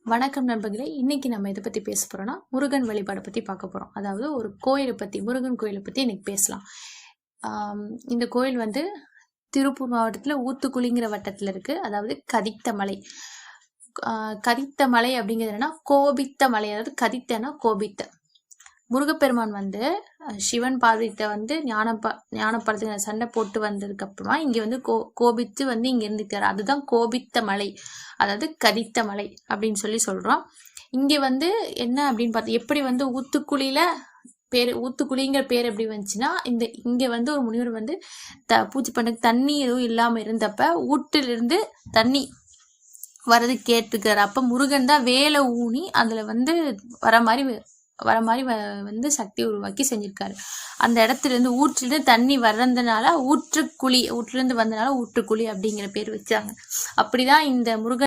வணக்கம் நண்பர்களே. இன்னைக்கு நம்ம இதை பத்தி பேச போறோம்னா முருகன் வழிபாடை பத்தி பார்க்க போறோம். அதாவது ஒரு கோயிலை பத்தி, முருகன் கோயிலை பத்தி இன்னைக்கு பேசலாம். இந்த கோயில் வந்து திருப்பூர் மாவட்டத்துல ஊத்துக்குளிங்கிற வட்டத்துல இருக்கு. அதாவது கதித்த மலை. கதித்த மலை அப்படிங்கிறது என்னன்னா கோபித்த மலை. அதாவது கதித்தனா கோபித்த. முருகப்பெருமான் வந்து சிவன் பார்வதிட்ட வந்து ஞானப்படத்துக்கு சண்டை போட்டு வந்ததுக்கு அப்புறமா இங்க வந்து கோபித்து வந்து இங்க இருந்துட்டாரு. அதுதான் கோபித்த மலை, அதாவது கதித்த மலை அப்படின்னு சொல்றோம். இங்க வந்து என்ன அப்படின்னு பார்த்தா, எப்படி வந்து ஊத்துக்குழியில பேரு ஊத்துக்குழிங்கிற பேர் எப்படி வந்துச்சுன்னா, இங்க வந்து ஒரு முனிவர் வந்து பூஜை பண்ண தண்ணி எதுவும் இல்லாம இருந்தப்ப ஊட்டிலிருந்து தண்ணி வரது கேட்டுக்கிறார். அப்ப முருகன் தான் வேலை ஊனி அதுல வந்து வர மாதிரி வந்து சக்தி உருவாக்கி செஞ்சிருக்காரு. அந்த இடத்துல இருந்து ஊற்றிலிருந்து தண்ணி வர்றதுனால ஊற்றுக்குழி, ஊற்றிலிருந்து வந்தனால ஊற்றுக்குழி அப்படிங்கிற பேர் வச்சாங்க. அப்படிதான் இந்த முருகன்